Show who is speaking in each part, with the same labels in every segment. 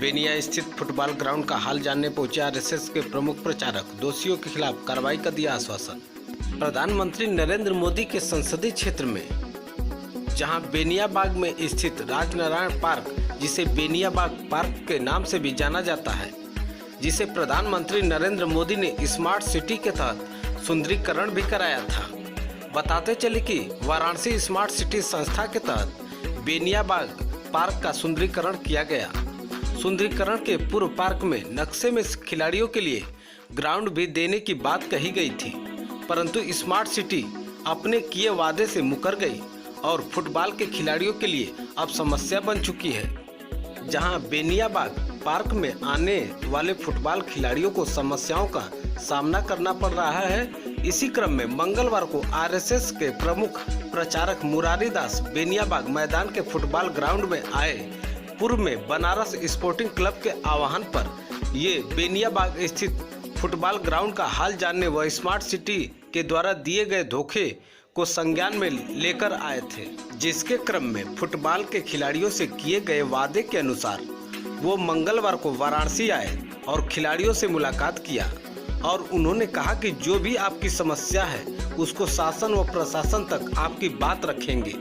Speaker 1: बेनिया स्थित football ground का हाल जानने पहुंचे आरएसएस के प्रमुख प्रचारक, दोषियों के खिलाफ कार्रवाई का दिया आश्वासन। प्रधानमंत्री नरेंद्र मोदी के संसदीय क्षेत्र में जहां बेनिया बाग में स्थित राजनारायण पार्क, जिसे बेनिया बाग पार्क के नाम से भी जाना जाता है, जिसे प्रधानमंत्री नरेंद्र मोदी ने स्मार्ट सिटी के तहत सुंदरीकरण भी कराया था। बताते चले कि वाराणसी स्मार्ट सिटी संस्था के तहत बेनिया बाग पार्क का सुंदरीकरण किया गया। सुंदरीकरण के पूर्व पार्क में नक्शे में खिलाड़ियों के लिए ग्राउंड भी देने की बात कही गई थी, परंतु स्मार्ट सिटी अपने किए वादे से मुकर गई और फुटबॉल के खिलाड़ियों के लिए अब समस्या बन चुकी है। जहां बेनिया बाग पार्क में आने वाले फुटबॉल खिलाड़ियों को समस्याओं का सामना करना पड़ रहा है। इसी क्रम में मंगलवार को आरएसएस के प्रमुख प्रचारक मुरारी दास बेनिया बाग मैदान के फुटबॉल ग्राउंड में आए। पूर्व में बनारस स्पोर्टिंग क्लब के आह्वान पर ये बेनिया बाग स्थित फुटबॉल ग्राउंड का हाल जानने व स्मार्ट सिटी के द्वारा दिए गए धोखे को संज्ञान में लेकर आए थे, जिसके क्रम में फुटबॉल के खिलाड़ियों से किए गए वादे के अनुसार वो मंगलवार को वाराणसी आए और खिलाड़ियों से मुलाकात किया और उन्होंने कहा कि जो भी आपकी समस्या है उसको शासन व प्रशासन तक आपकी बात रखेंगे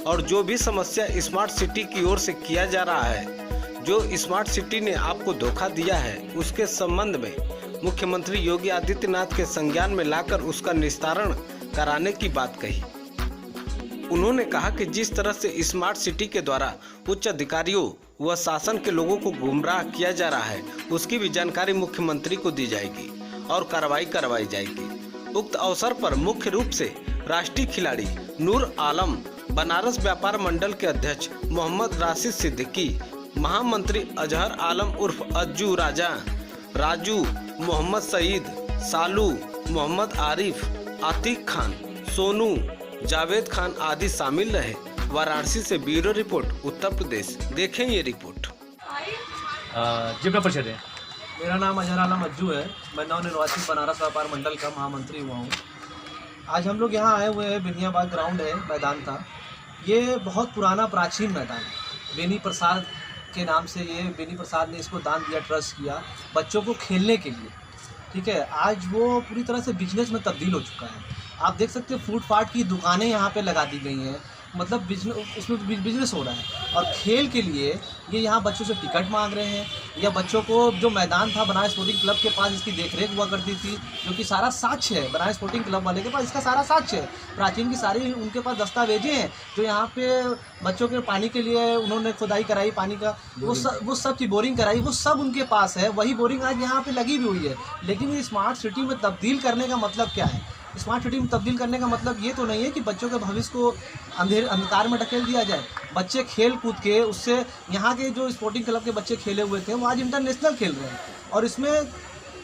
Speaker 1: और जो भी समस्या स्मार्ट सिटी की ओर से किया जा रहा है, जो स्मार्ट सिटी ने आपको धोखा दिया है, उसके संबंध में मुख्यमंत्री योगी आदित्यनाथ के संज्ञान में लाकर उसका निस्तारण कराने की बात कही। उन्होंने कहा कि जिस तरह से स्मार्ट सिटी के द्वारा उच्च अधिकारियों व शासन के लोगों को गुमराह किया जा रहा है, उसकी भी जानकारी मुख्यमंत्री को दी जाएगी और कार्रवाई करवाई जाएगी। उक्त अवसर पर मुख्य रूप से राष्ट्रीय खिलाड़ी नूर आलम, बनारस व्यापार मंडल के अध्यक्ष मोहम्मद राशिद सिद्दीकी, महामंत्री अजहर आलम उर्फ अज्जू राजा, राजू, मोहम्मद सईद, सालू, मोहम्मद आरिफ, आतिक खान, सोनू, जावेद खान आदि शामिल रहे। वाराणसी से ब्यूरो रिपोर्ट, उत्तर प्रदेश। देखें ये रिपोर्ट।
Speaker 2: जी अपना परिचय दें।
Speaker 3: मेरा नाम अजहर आलम अज्जू है। मैं नवनिर्वाचित बनारस व्यापार मंडल का महामंत्री हुआ हूँ। आज हम लोग यहाँ आए हुए हैं। बेनिया बाग ग्राउंड है, मैदान था। ये बहुत पुराना प्राचीन मैदान है। बेनी प्रसाद के नाम से ये बेनी प्रसाद ने इसको दान दिया, ट्रस्ट किया बच्चों को खेलने के लिए। ठीक है, आज वो पूरी तरह से बिजनेस में तब्दील हो चुका है। आप देख सकते हैं फूट फाट की दुकानें यहाँ पे लगा दी गई हैं, मतलब उसमें बिजनेस हो रहा है। और खेल के लिए ये यहाँ बच्चों से टिकट मांग रहे हैं, या बच्चों को जो मैदान था बनारस स्पोर्टिंग क्लब के पास, इसकी देखरेख हुआ करती थी, जो कि सारा साक्ष्य है। बनारस स्पोर्टिंग क्लब वाले के पास इसका सारा साक्ष्य है, प्राचीन की सारी उनके पास दस्तावेजें हैं। जो यहाँ पे बच्चों के पानी के लिए उन्होंने खुदाई कराई, पानी का वो सब की बोरिंग कराई, वो सब उनके पास है। वही बोरिंग आज यहाँ पे लगी भी हुई है। लेकिन ये स्मार्ट सिटी में तब्दील करने का मतलब क्या है? स्मार्ट सिटी में तब्दील करने का मतलब ये तो नहीं है कि बच्चों के भविष्य को अंधकार में ढकेल दिया जाए। बच्चे खेल कूद के उससे यहाँ के जो स्पोर्टिंग क्लब के बच्चे खेले हुए थे वो आज इंटरनेशनल खेल रहे हैं। और इसमें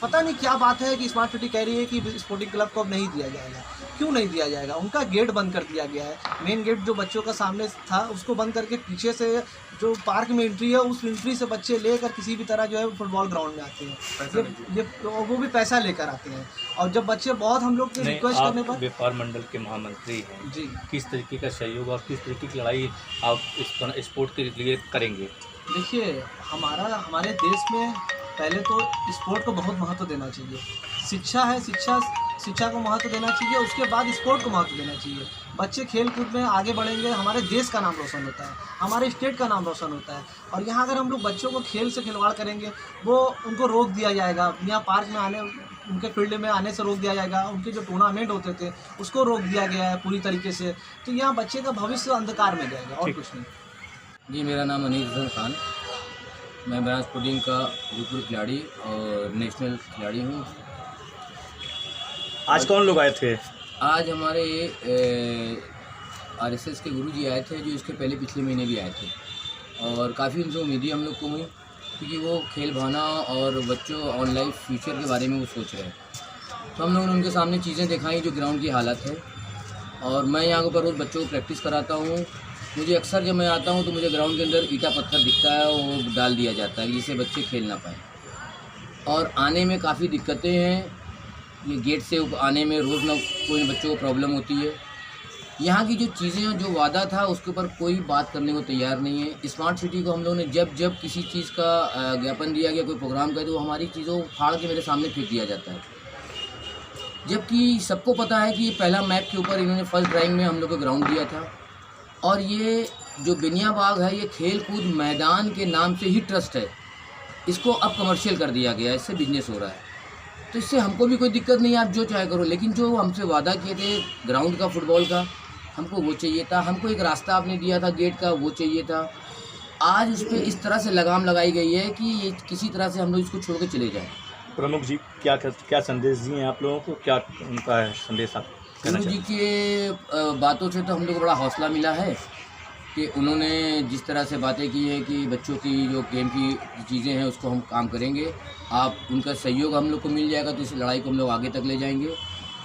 Speaker 3: पता नहीं क्या बात है कि स्मार्ट सिटी कह रही है कि स्पोर्टिंग क्लब को अब नहीं दिया जाएगा। क्यों नहीं दिया जाएगा? उनका गेट बंद कर दिया गया है। मेन गेट जो बच्चों का सामने था उसको बंद करके पीछे से जो पार्क में एंट्री है, उस एंट्री से बच्चे लेकर किसी भी तरह जो है फुटबॉल ग्राउंड में आते हैं। ये वो भी पैसा लेकर आते हैं। और जब बच्चे बहुत हम लोग के रिक्वेस्ट करने पर,
Speaker 2: व्यापार मंडल के महामंत्री हैं
Speaker 3: जी,
Speaker 2: किस तरीके का सहयोग और किस तरीके की लड़ाई आप इस स्पोर्ट के लिए करेंगे?
Speaker 3: देखिए, हमारे देश में पहले तो स्पोर्ट को बहुत महत्व देना चाहिए। शिक्षा है, शिक्षा को महत्व देना चाहिए। उसके बाद स्पोर्ट को महत्व देना चाहिए। बच्चे खेल कूद में आगे बढ़ेंगे, हमारे देश का नाम रोशन होता है, हमारे स्टेट का नाम रोशन होता है। और यहाँ अगर हम लोग बच्चों को खेल से खिलवाड़ करेंगे, वो उनको रोक दिया जाएगा। यहाँ पार्क में आने, उनके फील्ड में आने से रोक दिया जाएगा। उनके जो टूर्नामेंट होते थे उसको रोक दिया गया है पूरी तरीके से। तो यहाँ बच्चे का भविष्य अंधकार में जाएगा और कुछ नहीं।
Speaker 4: जी, मेरा नाम अनीस खान, मैं बनारस स्पोर्टिंग का भूतपूर्व खिलाड़ी और नेशनल खिलाड़ी हूँ।
Speaker 2: आज कौन लोग आए थे?
Speaker 4: आज हमारे आरएसएस के गुरुजी आए थे, जो इसके पहले पिछले महीने भी आए थे। और काफ़ी उनसे उम्मीदें हम लोग को हुई, क्योंकि वो खेल भावना और बच्चों ऑन लाइफ फ्यूचर के बारे में वो सोच रहे हैं। तो हम लोगों ने उनके सामने चीज़ें दिखाई जो ग्राउंड की हालत है। और मैं यहाँ पर रोज़ बच्चों को प्रैक्टिस कराता हूँ। मुझे अक्सर जब मैं आता हूँ तो मुझे ग्राउंड के अंदर ईटा पत्थर दिखता है, वो डाल दिया जाता है जिससे बच्चे खेल ना पाएँ। और आने में काफ़ी दिक्कतें हैं। ये गेट से आने में रोज़ ना कोई बच्चों को प्रॉब्लम होती है। यहाँ की जो चीज़ें जो वादा था उसके ऊपर कोई बात करने को तैयार नहीं है। स्मार्ट सिटी को हम लोगों ने जब जब किसी चीज़ का ज्ञापन दिया गया, कोई प्रोग्राम का, तो हमारी चीज़ों को फाड़ के मेरे सामने फेंक दिया जाता है। जबकि सबको पता है कि ये पहला मैप के ऊपर इन्होंने फर्स्ट ड्राइंग में हम लोग को ग्राउंड दिया था, और ये जो बिनिया बाग है ये खेल कूद मैदान के नाम से ही ट्रस्ट है, इसको अब कमर्शियल कर दिया गया है, इससे बिजनेस हो रहा है। तो इससे हमको भी कोई दिक्कत नहीं है, आप जो चाहे करो, लेकिन जो हमसे वादा किए थे ग्राउंड का, फुटबॉल का, हमको वो चाहिए था। हमको एक रास्ता आपने दिया था गेट का, वो चाहिए था। आज उस पर इस तरह से लगाम लगाई गई है कि ये किसी तरह से हम लोग इसको छोड़ के चले जाएँ।
Speaker 5: प्रमुख जी क्या संदेश दिए हैं आप लोगों को, क्या उनका है संदेश आप कहना
Speaker 4: प्रमुख जी
Speaker 5: चाहते
Speaker 4: के बातों से तो हम लोग को बड़ा हौसला मिला है कि उन्होंने जिस तरह से बातें की है कि बच्चों की जो गेम की चीज़ें हैं उसको हम काम करेंगे, आप उनका सहयोग हम लोग को मिल जाएगा तो इस लड़ाई को हम लोग आगे तक ले जाएंगे।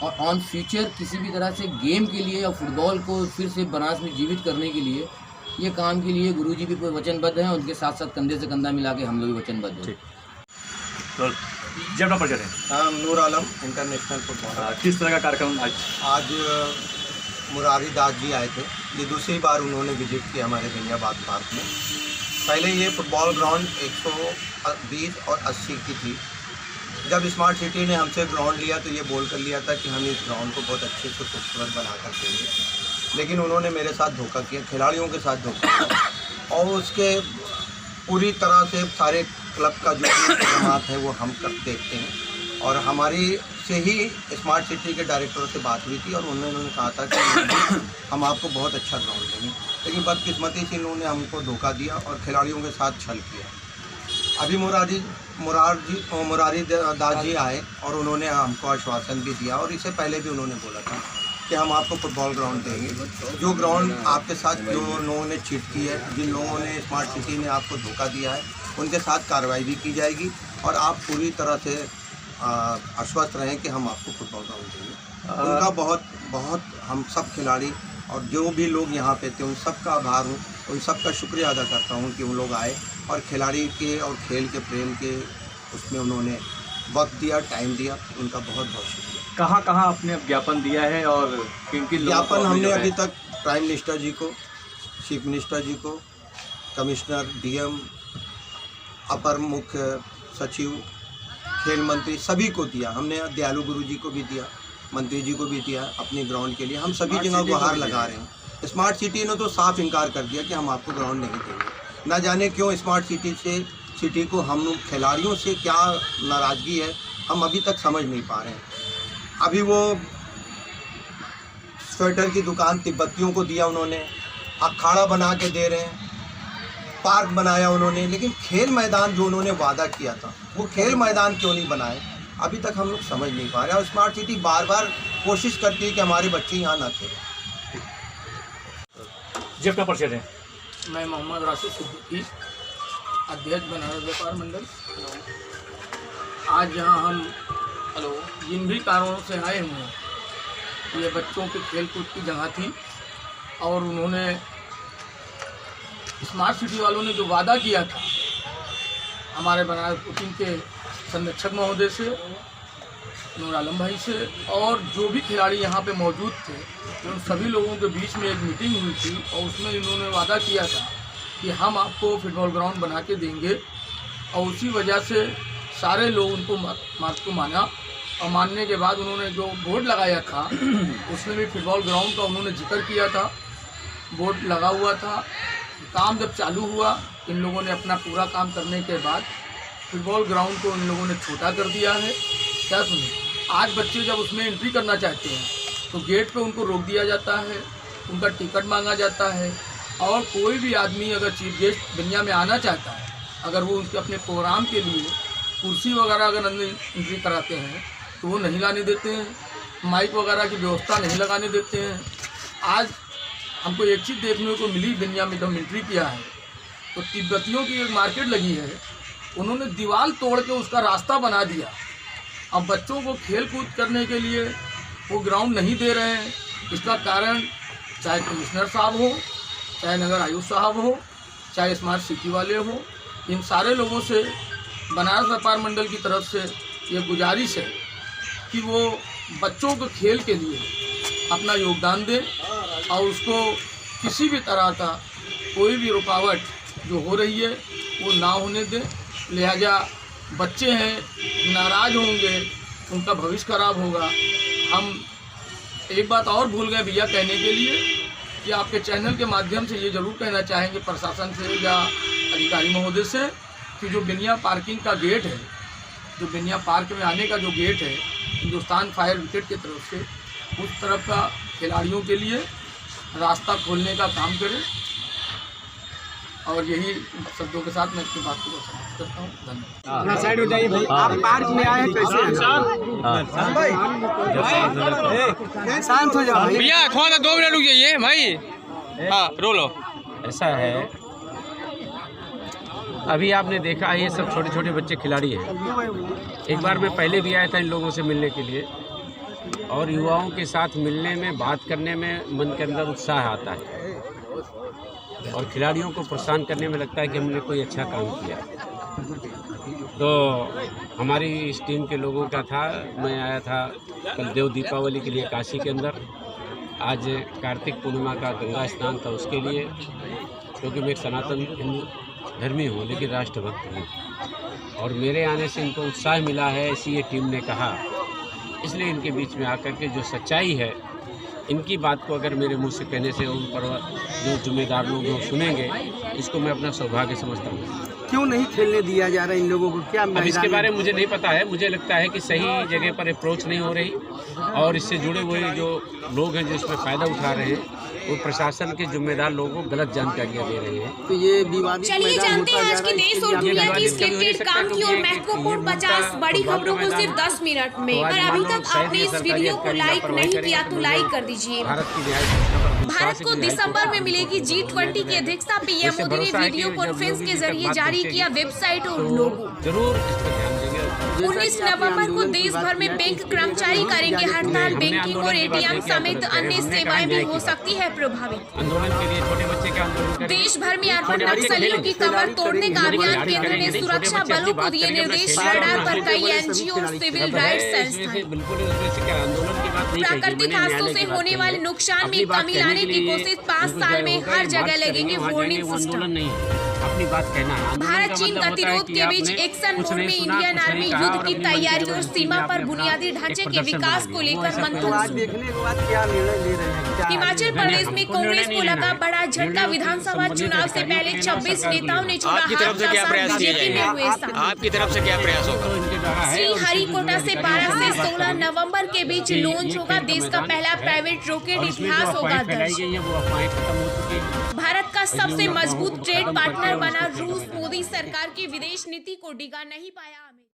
Speaker 4: और ऑन फ्यूचर किसी भी तरह से गेम के लिए या फुटबॉल को फिर से बनास में जीवित करने के लिए, ये काम के लिए गुरुजी भी वचनबद्ध हैं, उनके साथ साथ कंधे से कंधा मिला के हम लोग भी वचनबद्ध हैं।
Speaker 5: तो जी अपना परिचय दें।
Speaker 6: हम नूर आलम इंटरनेशनल फुटबॉलर।
Speaker 5: किस तरह का कार्यक्रम
Speaker 6: आज मुरारी दास जी आए थे, ये दूसरी बार उन्होंने विजिट किया हमारे बिनियाबाग पार्क में। पहले ये फुटबॉल ग्राउंड 120 और 80 की थी। जब स्मार्ट सिटी ने हमसे ग्राउंड लिया तो ये बोल कर लिया था कि हम इस ग्राउंड को बहुत अच्छे से खूबसूरत बना कर देंगे, लेकिन उन्होंने मेरे साथ धोखा किया, खिलाड़ियों के साथ धोखा किया, और उसके पूरी तरह से सारे क्लब का जो जमात है वो हम कर देखते हैं। और हमारी से ही स्मार्ट सिटी के डायरेक्टर से बात हुई थी और उन्होंने कहा था कि हम आपको बहुत अच्छा ग्राउंड देंगे, लेकिन बदकिस्मती से इन्होंने हमको धोखा दिया और खिलाड़ियों के साथ छल किया। अभी मुरारी दास जी आए और उन्होंने हमको आश्वासन भी दिया, और इससे पहले भी उन्होंने बोला था कि हम आपको फुटबॉल ग्राउंड देंगे। जो ग्राउंड आपके साथ जो लोगों ने चीट की है, जिन लोगों ने स्मार्ट सिटी ने आपको धोखा दिया है, उनके साथ कार्रवाई भी की जाएगी और आप पूरी तरह से आश्वस्त रहें कि हम आपको फुटबॉल ग्राउंड देंगे। उनका बहुत बहुत हम सब खिलाड़ी और जो भी लोग यहाँ पे थे उन सब का आभार हूँ, उन सब का शुक्रिया अदा करता हूँ कि उन लोग आए और खिलाड़ी के और खेल के प्रेम के उसमें उन्होंने वक्त दिया, टाइम दिया, उनका बहुत बहुत शुक्रिया।
Speaker 5: कहाँ कहाँ आपने ज्ञापन दिया है और किन किन लोगों को
Speaker 6: ज्ञापन हमने
Speaker 5: जो है
Speaker 6: अभी तक प्राइम मिनिस्टर जी को, चीफ मिनिस्टर जी को, कमिश्नर, डीएम, अपर मुख्य सचिव, खेल मंत्री, सभी को दिया। हमने दयालु गुरु जी को भी दिया, मंत्री जी को भी दिया अपने ग्राउंड के लिए। हम सभी जगह गुहार लगा रहे हैं। स्मार्ट सिटी ने तो साफ इनकार कर दिया कि हम आपको ग्राउंड नहीं देंगे। ना जाने क्यों स्मार्ट सिटी को हम खिलाड़ियों से क्या नाराज़गी है, हम अभी तक समझ नहीं पा रहे हैं। अभी वो स्वेटर की दुकान तिब्बतियों को दिया उन्होंने, अखाड़ा बना के दे रहे हैं, पार्क बनाया उन्होंने, लेकिन खेल मैदान जो उन्होंने वादा किया था वो खेल मैदान क्यों नहीं बनाए, अभी तक हम लोग समझ नहीं पा रहे। और स्मार्ट सिटी बार बार कोशिश करती है कि हमारे बच्चे यहाँ ना खेलें।
Speaker 5: जी अपना परिचय दें।
Speaker 7: मैं मोहम्मद राशिद सिद्दीकी, अध्यक्ष बनारस व्यापार मंडल। आज यहाँ हम जिन भी कारणों से आए हुए हैं, ये बच्चों के खेल कूद की जगह थी और उन्होंने स्मार्ट सिटी वालों ने जो वादा किया था हमारे बनारस कोचिंग के संरक्षक महोदय से, नूर आलम भाई से, और जो भी खिलाड़ी यहाँ पे मौजूद थे, उन सभी लोगों के बीच में एक मीटिंग हुई थी और उसमें इन्होंने वादा किया था कि हम आपको फुटबॉल ग्राउंड बना के देंगे। और उसी वजह से सारे लोग उनको बात को माना, और मानने के बाद उन्होंने जो बोर्ड लगाया था उसमें भी फुटबॉल ग्राउंड का उन्होंने जिक्र किया था, बोर्ड लगा हुआ था। काम जब चालू हुआ, इन लोगों ने अपना पूरा काम करने के बाद फुटबॉल ग्राउंड को इन लोगों ने छोटा कर दिया है। क्या सुनिए, आज बच्चे जब उसमें एंट्री करना चाहते हैं तो गेट पे उनको रोक दिया जाता है, उनका टिकट मांगा जाता है, और कोई भी आदमी अगर चीफ गेस्ट दुनिया में आना चाहता है, अगर वो उनके अपने प्रोग्राम के लिए कुर्सी वगैरह अगर अंदर एंट्री कराते हैं तो वो नहीं लाने देते हैं, माइक वगैरह की व्यवस्था नहीं लगाने देते हैं। आज हमको एक चीज़ देखने को मिली दुनिया में, जब एंट्री किया है तो तिब्बतियों की एक मार्केट लगी है, उन्होंने दीवार तोड़ के उसका रास्ता बना दिया। अब बच्चों को खेल कूद करने के लिए वो ग्राउंड नहीं दे रहे हैं। इसका कारण चाहे कमिश्नर साहब हो, चाहे नगर आयुक्त साहब हो, चाहे स्मार्ट सिटी वाले हो, इन सारे लोगों से बनारस व्यापार मंडल की तरफ से ये गुजारिश है कि वो बच्चों को खेल के लिए अपना योगदान दें और उसको किसी भी तरह का कोई भी रुकावट जो हो रही है वो ना होने दें। लिहाजा बच्चे हैं, नाराज़ होंगे, उनका भविष्य खराब होगा। हम एक बात और भूल गए भैया कहने के लिए कि आपके चैनल के माध्यम से ये ज़रूर कहना चाहेंगे प्रशासन से या अधिकारी महोदय से कि जो बिनिया पार्किंग का गेट है, जो बिनिया पार्क में आने का जो गेट है हिंदुस्तान फायर ब्रिगेड की तरफ से, उस तरफ का खिलाड़ियों के लिए रास्ता खोलने का काम करें। और यही शब्दों के साथ मैं अपनी बात को समाप्त करता हूँ। धन्यवाद।
Speaker 3: साइड हो जाइए भाई। आप पार्क में आए हैं कैसे? शांत हो जाओ
Speaker 8: भैया, थोड़ा 2 मिनट रुक जाइए भाई। हाँ, रोलो।
Speaker 9: ऐसा है, अभी आपने देखा ये सब छोटे छोटे बच्चे खिलाड़ी हैं। एक बार मैं पहले भी आया था इन लोगों से मिलने के लिए, और युवाओं के साथ मिलने में, बात करने में मन के अंदर उत्साह आता है और खिलाड़ियों को प्रोत्साहन करने में लगता है कि हमने कोई अच्छा काम किया। तो हमारी इस टीम के लोगों का था, मैं आया था कल देव दीपावली के लिए काशी के अंदर, आज कार्तिक पूर्णिमा का गंगा स्नान था उसके लिए, क्योंकि मैं एक सनातन हिंदू धर्मी हूँ लेकिन राष्ट्रभक्त हूँ, और मेरे आने से इनको उत्साह मिला है, ऐसी ये टीम ने कहा। इसलिए इनके बीच में आकर के जो सच्चाई है, इनकी बात को अगर मेरे मुंह से कहने से उन पर जो जिम्मेदार लोग हैं सुनेंगे, इसको मैं अपना सौभाग्य समझता हूँ।
Speaker 3: क्यों नहीं खेलने दिया जा रहा इन लोगों को? क्या
Speaker 9: अब इसके बारे में मुझे नहीं पता है। मुझे लगता है कि सही जगह पर अप्रोच नहीं हो रही, और इससे जुड़े हुए जो लोग हैं जो इसमें फ़ायदा उठा रहे हैं, वो प्रशासन के जिम्मेदार लोगों को गलत जानकारियाँ दे रहे हैं।
Speaker 3: तो ये विवादित
Speaker 10: चलिए जानते हैं आज के देश और दुनिया की सिलेक्टेड काम की और महत्वपूर्ण 50 बड़ी खबरों को सिर्फ 10 मिनट में। अगर अभी तक आपने इस वीडियो को लाइक नहीं किया तो लाइक कर दीजिए। भारत को दिसंबर में मिलेगी G20 की अध्यक्षता। पीएम मोदी ने वीडियो कॉन्फ्रेंस के जरिए जारी किया वेबसाइट और लोगो।
Speaker 9: जरूर इस पर ध्यान देंगे।
Speaker 10: 19 नवंबर को देश भर में बैंक कर्मचारी करेंगे हड़ताल। बैंकिंग और एटीएम समेत अन्य सेवाएं भी हो सकती है प्रभावित।
Speaker 9: आंदोलन के लिए छोटे बच्चे के आंदोलन
Speaker 10: देश भर में अर्बन नक्सलियों की कमर तोड़ने का अभियान। केंद्र ने सुरक्षा बलों को दिए निर्देश। रडार पर कई एनजीओ और सिविल राइट्स संस्थाएं। प्राकृतिक हादसों से होने वाले नुकसान में कमी लाने की कोशिश। 5 साल में हर जगह लगेंगे वार्निंग सिस्टम।
Speaker 9: अपनी बात कहना है।
Speaker 10: भारत चीन गतिरोध के बीच एक्शन मोड में इंडियन आर्मी युद्ध की तैयारी और सीमा पर बुनियादी ढांचे के विकास को लेकर मंथन।
Speaker 3: देखने के बाद क्या निर्णय ले रहे हैं?
Speaker 10: हिमाचल प्रदेश में कांग्रेस को लगा बड़ा झटका। विधानसभा चुनाव से पहले 26 नेताओं ने छोड़ा
Speaker 8: आपकी तरफ से क्या प्रयास किए जाएंगे? आपकी तरफ से क्या प्रयास होगा?
Speaker 10: श्रीहरिकोटा से 12 से 16 नवंबर के बीच लॉन्च होगा देश का पहला प्राइवेट रॉकेट। इतिहास होगा दर्ज। भारत का सबसे मजबूत ट्रेड पार्टनर बना रूस। मोदी सरकार की विदेश नीति को डिगा नहीं पाया।